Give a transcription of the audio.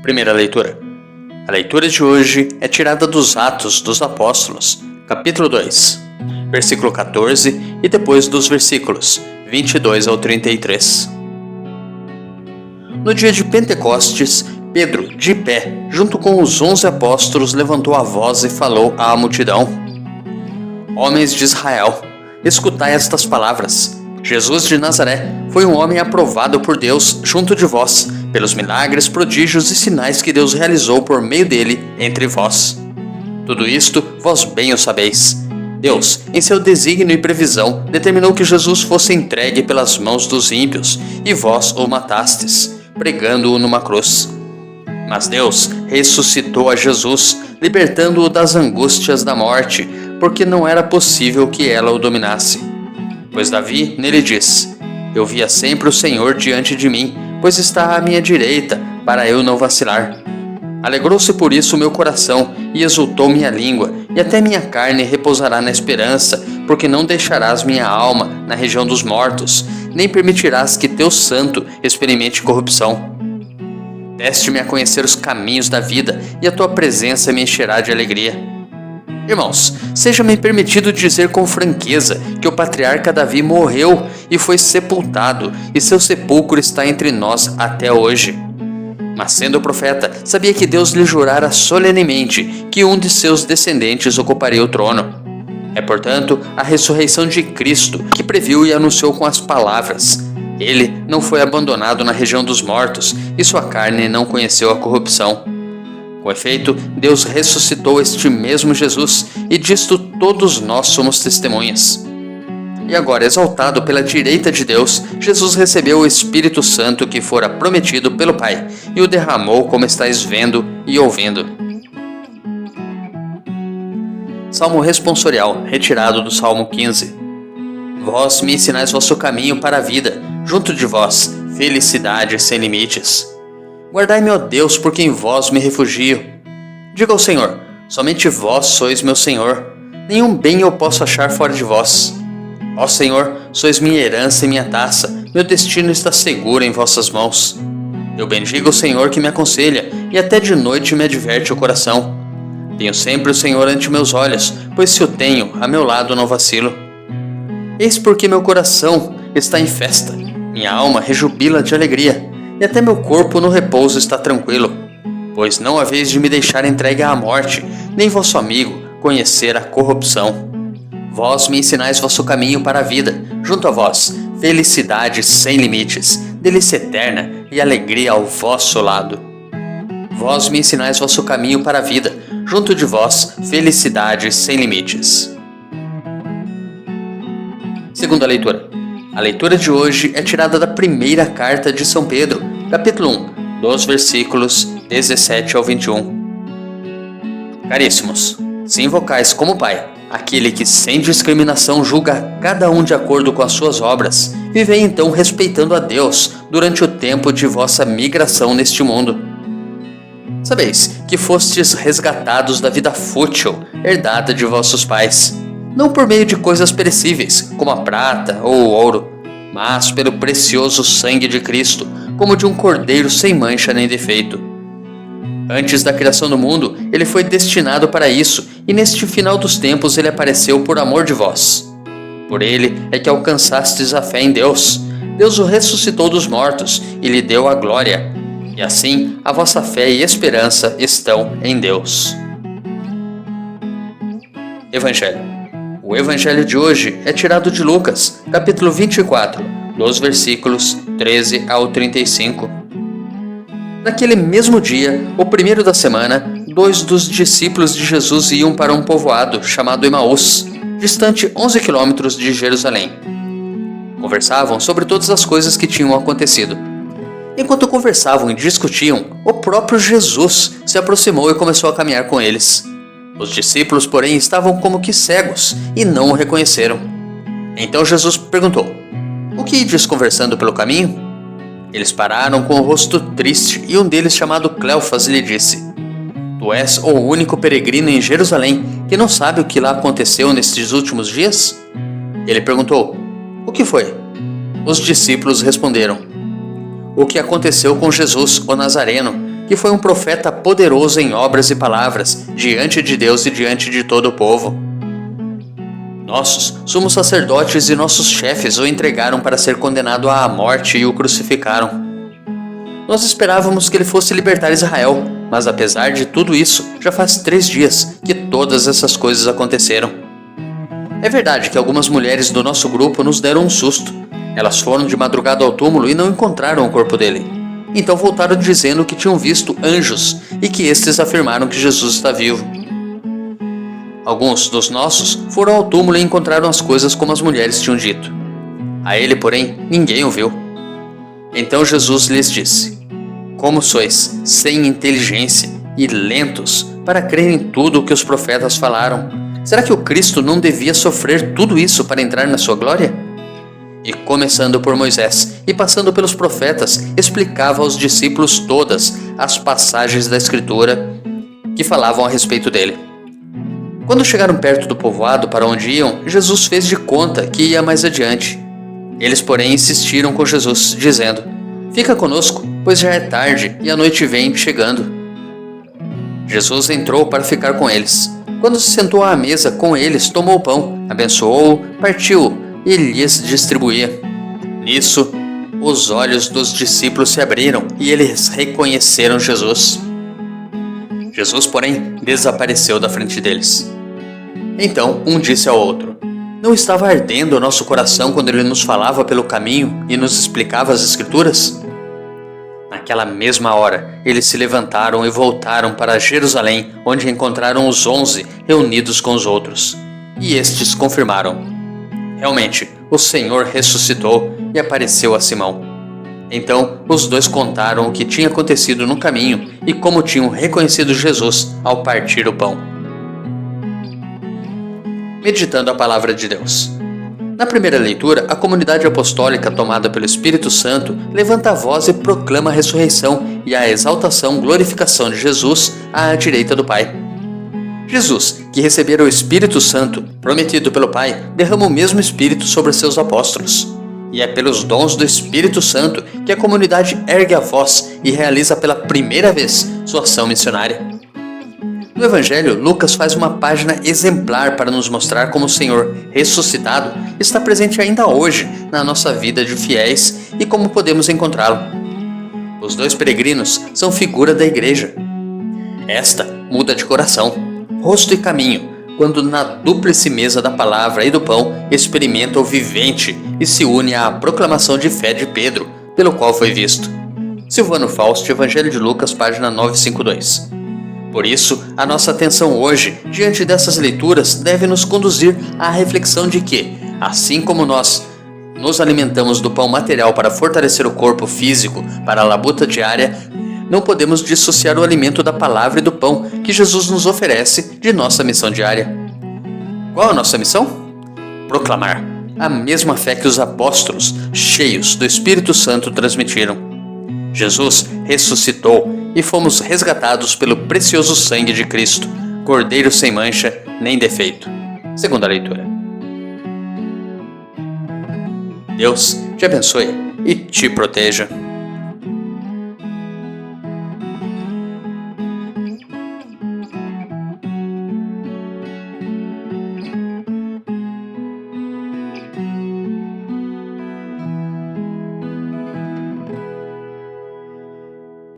Primeira leitura. A leitura de hoje é tirada dos Atos dos Apóstolos, capítulo 2, versículo 14 e depois dos versículos 22 ao 33. No dia de Pentecostes, Pedro, de pé, junto com os 11 apóstolos, levantou a voz e falou à multidão: Homens de Israel, escutai estas palavras. Jesus de Nazaré foi um homem aprovado por Deus junto de vós, pelos milagres, prodígios e sinais que Deus realizou por meio dele entre vós. Tudo isto vós bem o sabeis. Deus, em seu desígnio e previsão, determinou que Jesus fosse entregue pelas mãos dos ímpios, e vós o matastes, pregando-o numa cruz. Mas Deus ressuscitou a Jesus, libertando-o das angústias da morte, porque não era possível que ela o dominasse. Pois Davi nele diz: Eu via sempre o Senhor diante de mim, pois está à minha direita, para eu não vacilar. Alegrou-se por isso o meu coração, e exultou minha língua, e até minha carne repousará na esperança, porque não deixarás minha alma na região dos mortos, nem permitirás que teu santo experimente corrupção. Deste-me a conhecer os caminhos da vida, e a tua presença me encherá de alegria. Irmãos, seja-me permitido dizer com franqueza que o patriarca Davi morreu e foi sepultado, e seu sepulcro está entre nós até hoje. Mas sendo profeta, sabia que Deus lhe jurara solenemente que um de seus descendentes ocuparia o trono. É, portanto, a ressurreição de Cristo que previu e anunciou com as palavras: Ele não foi abandonado na região dos mortos, e sua carne não conheceu a corrupção. Com efeito, Deus ressuscitou este mesmo Jesus, e disto todos nós somos testemunhas. E agora, exaltado pela direita de Deus, Jesus recebeu o Espírito Santo que fora prometido pelo Pai, e o derramou como estáis vendo e ouvindo. Salmo responsorial, retirado do Salmo 15. Vós me ensinais vosso caminho para a vida, junto de vós, felicidade sem limites. Guardai-me, ó Deus, porque em vós me refugio. Diga ao Senhor: somente vós sois meu Senhor. Nenhum bem eu posso achar fora de vós. Ó Senhor, sois minha herança e minha taça. Meu destino está seguro em vossas mãos. Eu bendigo o Senhor que me aconselha, e até de noite me adverte o coração. Tenho sempre o Senhor ante meus olhos, pois se o tenho, a meu lado não vacilo. Eis porque meu coração está em festa, minha alma rejubila de alegria, e até meu corpo no repouso está tranquilo, pois não haveis de me deixar entregue à morte, nem vosso amigo conhecer a corrupção. Vós me ensinais vosso caminho para a vida, junto a vós, felicidade sem limites, delícia eterna e alegria ao vosso lado. Vós me ensinais vosso caminho para a vida, junto de vós, felicidade sem limites. Segunda leitura. A leitura de hoje é tirada da primeira carta de São Pedro, capítulo 1, dos versículos 17 ao 21. Caríssimos, se invocais como Pai aquele que sem discriminação julga cada um de acordo com as suas obras, vivei então respeitando a Deus durante o tempo de vossa migração neste mundo. Sabeis que fostes resgatados da vida fútil, herdada de vossos pais, não por meio de coisas perecíveis, como a prata ou o ouro, mas pelo precioso sangue de Cristo, como de um cordeiro sem mancha nem defeito. Antes da criação do mundo, ele foi destinado para isso, e neste final dos tempos ele apareceu por amor de vós. Por ele é que alcançastes a fé em Deus. Deus o ressuscitou dos mortos e lhe deu a glória. E assim, a vossa fé e esperança estão em Deus. Evangelho. O Evangelho de hoje é tirado de Lucas, capítulo 24, dos versículos 13 ao 35. Naquele mesmo dia, o primeiro da semana, 2 dos discípulos de Jesus iam para um povoado chamado Emaús, distante 11 quilômetros de Jerusalém. Conversavam sobre todas as coisas que tinham acontecido. Enquanto conversavam e discutiam, o próprio Jesus se aproximou e começou a caminhar com eles. Os discípulos, porém, estavam como que cegos e não o reconheceram. Então Jesus perguntou: O que ides conversando pelo caminho? Eles pararam com o rosto triste, e um deles, chamado Cleofas, lhe disse: Tu és o único peregrino em Jerusalém que não sabe o que lá aconteceu nestes últimos dias? Ele perguntou: O que foi? Os discípulos responderam: O que aconteceu com Jesus, o Nazareno, que foi um profeta poderoso em obras e palavras, diante de Deus e diante de todo o povo. Nossos sumos sacerdotes e nossos chefes o entregaram para ser condenado à morte e o crucificaram. Nós esperávamos que ele fosse libertar Israel, mas apesar de tudo isso, já faz 3 dias que todas essas coisas aconteceram. É verdade que algumas mulheres do nosso grupo nos deram um susto. Elas foram de madrugada ao túmulo e não encontraram o corpo dele. Então voltaram dizendo que tinham visto anjos e que estes afirmaram que Jesus está vivo. Alguns dos nossos foram ao túmulo e encontraram as coisas como as mulheres tinham dito. A ele, porém, ninguém o viu. Então Jesus lhes disse: Como sois sem inteligência e lentos para crer em tudo o que os profetas falaram? Será que o Cristo não devia sofrer tudo isso para entrar na sua glória? E começando por Moisés e passando pelos profetas, explicava aos discípulos todas as passagens da Escritura que falavam a respeito dele. Quando chegaram perto do povoado para onde iam, Jesus fez de conta que ia mais adiante. Eles, porém, insistiram com Jesus, dizendo: Fica conosco, pois já é tarde e a noite vem chegando. Jesus entrou para ficar com eles. Quando se sentou à mesa com eles, tomou o pão, abençoou-o, partiu e lhes distribuía. Nisso, os olhos dos discípulos se abriram e eles reconheceram Jesus. Jesus, porém, desapareceu da frente deles. Então, um disse ao outro: Não estava ardendo o nosso coração quando ele nos falava pelo caminho e nos explicava as Escrituras? Naquela mesma hora, eles se levantaram e voltaram para Jerusalém, onde encontraram os 11 reunidos com os outros. E estes confirmaram: Realmente, o Senhor ressuscitou e apareceu a Simão. Então, os dois contaram o que tinha acontecido no caminho e como tinham reconhecido Jesus ao partir o pão. Meditando a palavra de Deus. Na primeira leitura, a comunidade apostólica tomada pelo Espírito Santo levanta a voz e proclama a ressurreição e a exaltação, glorificação de Jesus à direita do Pai. Jesus, que recebera o Espírito Santo, prometido pelo Pai, derrama o mesmo Espírito sobre seus apóstolos. E é pelos dons do Espírito Santo que a comunidade ergue a voz e realiza pela primeira vez sua ação missionária. No Evangelho, Lucas faz uma página exemplar para nos mostrar como o Senhor ressuscitado está presente ainda hoje na nossa vida de fiéis e como podemos encontrá-lo. Os 2 peregrinos são figura da igreja. Esta muda de coração, rosto e caminho, quando na dúplice mesa da palavra e do pão experimenta o vivente e se une à proclamação de fé de Pedro, pelo qual foi visto. Silvano Fausto, Evangelho de Lucas, página 952. Por isso, a nossa atenção hoje, diante dessas leituras, deve nos conduzir à reflexão de que, assim como nós nos alimentamos do pão material para fortalecer o corpo físico para a labuta diária, não podemos dissociar o alimento da palavra e do pão que Jesus nos oferece de nossa missão diária. Qual a nossa missão? Proclamar a mesma fé que os apóstolos, cheios do Espírito Santo, transmitiram. Jesus ressuscitou e fomos resgatados pelo precioso sangue de Cristo, Cordeiro sem mancha nem defeito. Segunda leitura. Deus te abençoe e te proteja.